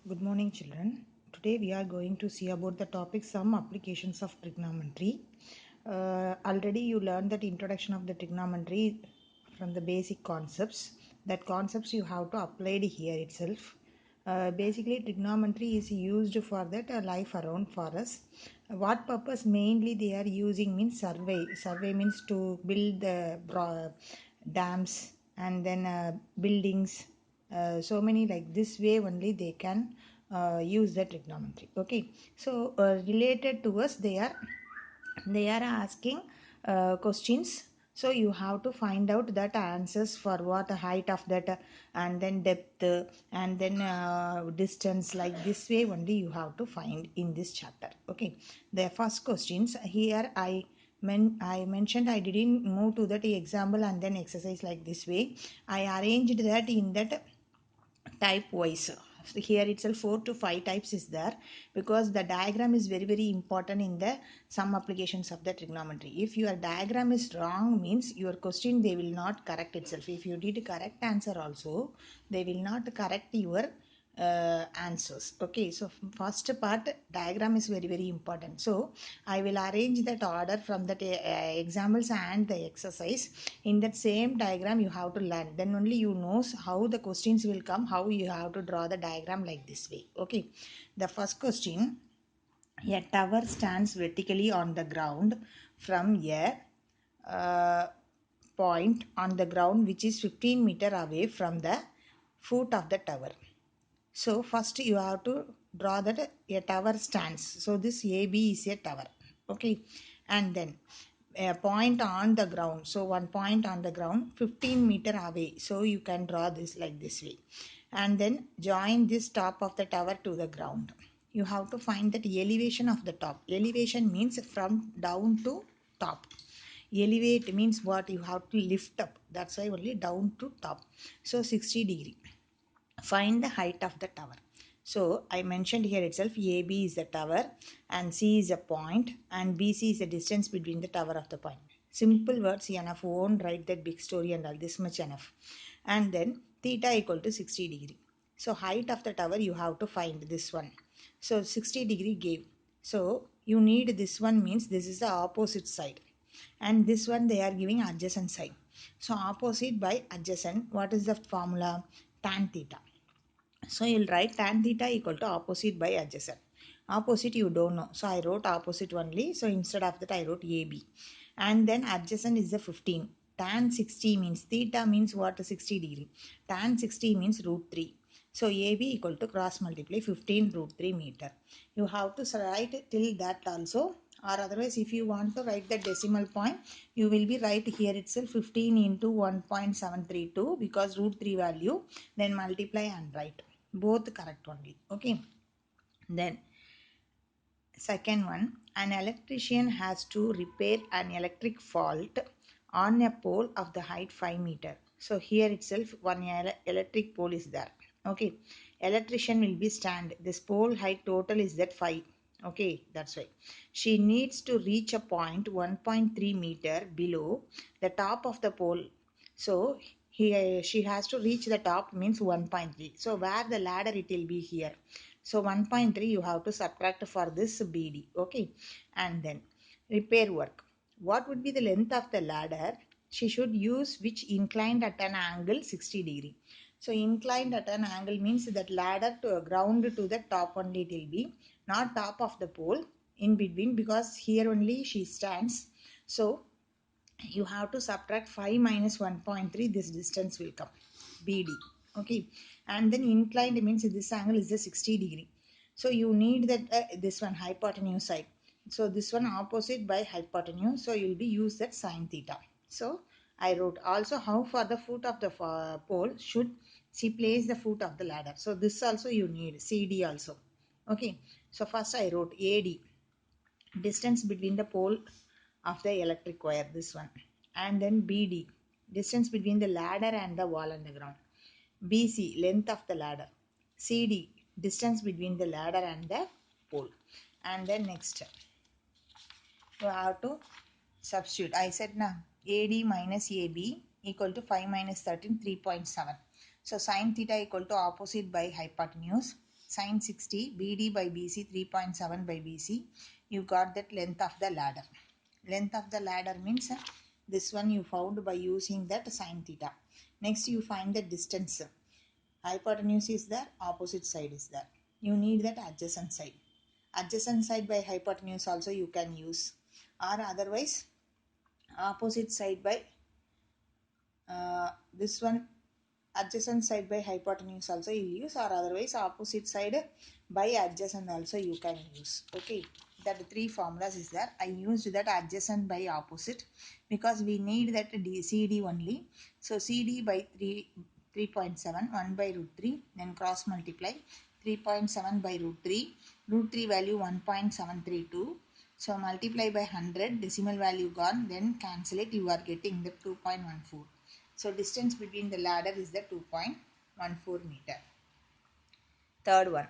Good morning, children. Today we are going to see about the topic some applications of trigonometry. Already you learned that introduction of the trigonometry from the basic concepts. That concepts you have to apply it here itself. Basically, trigonometry is used for that life around for us. What purpose mainly they are using means survey. Survey means to build the dams and then buildings, so many like this way only they can use the trigonometry. Okay, so related to us they are asking questions, so you have to find out that answers for what the height of that and then depth and then distance, like this way only you have to find in this chapter. Okay, the first questions here I mentioned I didn't move to that example and then exercise like this way. I arranged that in that type wise. So here itself 4 to 5 types is there, because the diagram is very important in the some applications of the trigonometry. If your diagram is wrong means your question they will not correct itself. If you did correct answer also, they will not correct your answers. Okay, so first part diagram is very important. So I will arrange that order from that examples and the exercise. In that same diagram you have to learn, then only you knows how the questions will come, how you have to draw the diagram like this way. Okay, the first question: a tower stands vertically on the ground from a uh, point on the ground which is 15 meter away from the foot of the tower. So first you have to draw that a tower stands. So this AB is a tower. Okay, and then a point on the ground. So one point on the ground 15 meter away. So you can draw this like this way. And then join this top of the tower to the ground. You have to find that elevation of the top. Elevation means from down to top. Elevate means what? You have to lift up. That's why only down to top. So 60 degree. Find the height of the tower. So I mentioned here itself AB is the tower and C is a point and BC is the distance between the tower of the point. Simple words enough, won't write that big story and all, this much enough. And then theta equal to 60 degree. So height of the tower you have to find this one. So 60 degree gave. So you need this one means this is the opposite side. And this one they are giving adjacent side. So opposite by adjacent, what is the formula? Tan theta. So you'll write tan theta equal to opposite by adjacent. Opposite you don't know. So I wrote opposite only. So instead of that I wrote AB. And then adjacent is the 15. Tan 60 means theta means what? 60 degree. Tan 60 means root 3. So AB equal to cross multiply 15 root 3 meter. You have to write till that also, or otherwise if you want to write the decimal point you will be write here itself 15 into 1.732 because root 3 value, then multiply and write both correct only. Okay, then second one, an electrician has to repair an electric fault on a pole of the height 5 meter. So here itself one electric pole is there. Okay, electrician will be stand, this pole height total is that 5. Okay, that's why she needs to reach a point 1.3 meter below the top of the pole. So here she has to reach the top means 1.3. So where the ladder it will be here. So 1.3 you have to subtract for this BD. Okay, and then repair work. What would be the length of the ladder? She should use which inclined at an angle 60 degree. So inclined at an angle means that ladder to a ground to the top only it will be, not top of the pole, in between, because here only she stands. So you have to subtract 5 minus 1.3, this distance will come BD. Okay, and then inclined means this angle is the 60 degree. So you need that this one hypotenuse side. So this one opposite by hypotenuse, so you'll be use that sine theta. So I wrote also how for the foot of the pole should she place the foot of the ladder. So this also you need CD also. Okay, so first I wrote AD, distance between the pole of the electric wire, this one, and then BD, distance between the ladder and the wall on the ground. BC, length of the ladder. CD, distance between the ladder and the pole. And then next you have to substitute. I said na AD minus AB equal to 5 minus 13, 3.7. So sine theta equal to opposite by hypotenuse. Sine 60, BD by BC 3.7 by BC. You got that length of the ladder. Length of the ladder means this one you found by using that sine theta. Next you find the distance. Hypotenuse is there, opposite side is there. You need that adjacent side. Adjacent side by hypotenuse also you can use, or otherwise opposite side by this one, adjacent side by hypotenuse also you use, or otherwise opposite side by adjacent also you can use. Okay, that three formulas is there. I used that adjacent by opposite because we need that CD only. So CD by 3.7, 1 by root 3, then cross multiply 3.7 by root 3 value 1.732. So multiply by 100, decimal value gone, then cancel it, you are getting the 2.14. So distance between the ladder is the 2.14 meter. Third one.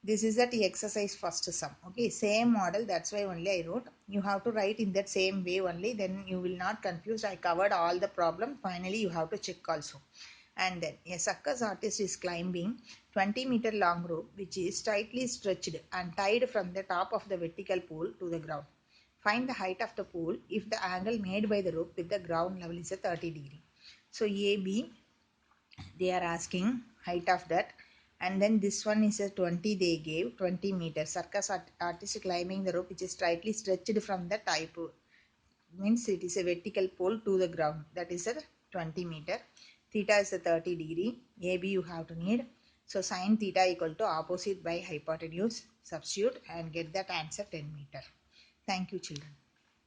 This is the exercise first sum. Okay, same model, that's why only I wrote. You have to write in that same way only, then you will not confuse. I covered all the problem. Finally, you have to check also. And then a circus artist is climbing 20-meter long rope which is tightly stretched and tied from the top of the vertical pole to the ground. Find the height of the pole if the angle made by the rope with the ground level is a 30 degree. So AB, they are asking height of that, and then this one is a 20, they gave 20 meters. Circus artist climbing the rope which is tightly stretched from the type, means it is a vertical pole to the ground, that is a 20 meter. Theta is a 30 degree. AB you have to need. So sine theta equal to opposite by hypotenuse. Substitute and get that answer 10 meter. Thank you children.